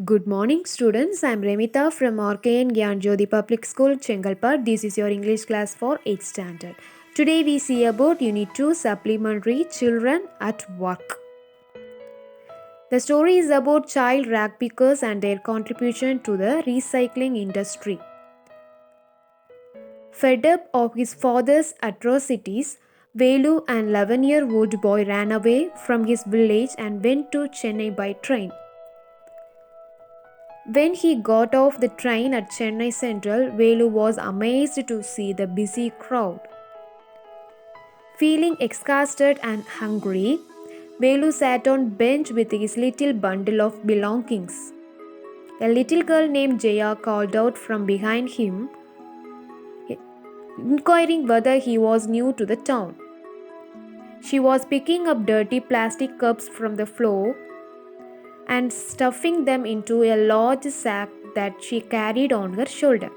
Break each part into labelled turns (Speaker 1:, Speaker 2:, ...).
Speaker 1: Good morning, students. I'm Remita from RKN Gyanjodi Public School, Chengalpad. This is your English class for 8th standard. Today we see about Unit 2 Supplementary Children at Work. The story is about child rag pickers and their contribution to the recycling industry. Fed up of his father's atrocities, Velu, an 11-year-old boy, ran away from his village and went to Chennai by train. When he got off the train at Chennai Central, Velu was amazed to see the busy crowd. Feeling exhausted and hungry, Velu sat on bench with his little bundle of belongings. A little girl named Jaya called out from behind him, inquiring whether he was new to the town. She was picking up dirty plastic cups from the floor and stuffing them into a large sack that she carried on her shoulder.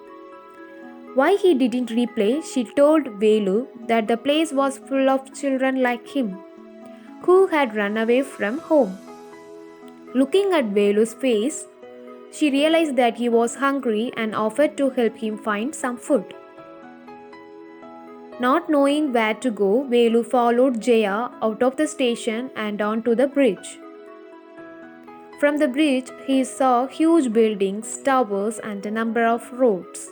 Speaker 1: Why he didn't reply, she told Velu that the place was full of children like him, who had run away from home. Looking at Velu's face, she realized that he was hungry and offered to help him find some food. Not knowing where to go, Velu followed Jaya out of the station and onto the bridge. From the bridge, he saw huge buildings, towers, and a number of roads.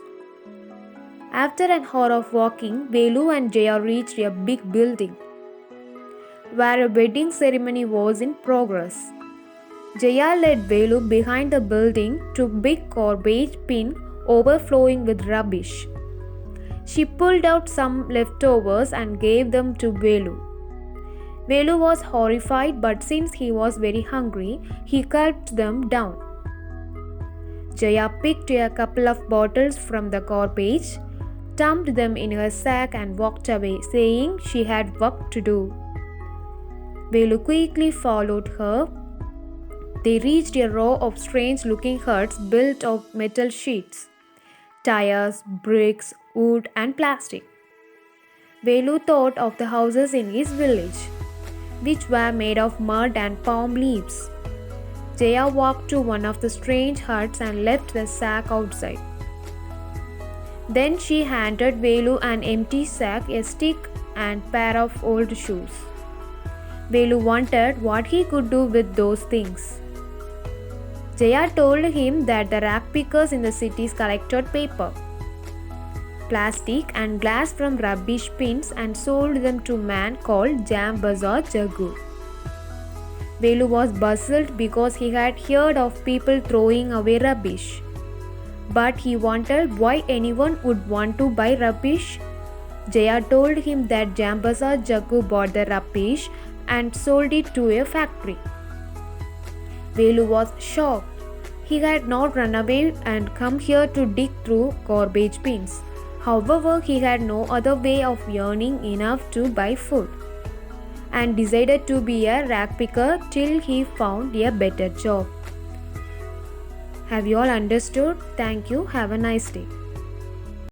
Speaker 1: After an hour of walking, Velu and Jaya reached a big building where a wedding ceremony was in progress. Jaya led Velu behind the building to a big garbage bin overflowing with rubbish. She pulled out some leftovers and gave them to Velu. Velu was horrified, but since he was very hungry, he gulped them down. Jaya picked a couple of bottles from the garbage, dumped them in her sack and walked away, saying she had work to do. Velu quickly followed her. They reached a row of strange-looking huts built of metal sheets, tires, bricks, wood and plastic. Velu thought of the houses in his village, which were made of mud and palm leaves. Jaya walked to one of the strange huts and left the sack outside. Then she handed Velu an empty sack, a stick, and pair of old shoes. Velu wondered what he could do with those things. Jaya told him that the rag pickers in the cities collected paper, plastic, and glass from rubbish bins and sold them to a man called Jam Bazaar Jaggu. Velu was puzzled because he had heard of people throwing away rubbish. But he wondered why anyone would want to buy rubbish. Jaya told him that Jam Bazaar Jaggu bought the rubbish and sold it to a factory. Velu was shocked. He had not run away and come here to dig through garbage bins. However, he had no other way of earning enough to buy food and decided to be a rag picker till he found a better job. Have you all understood? Thank you. Have a nice day.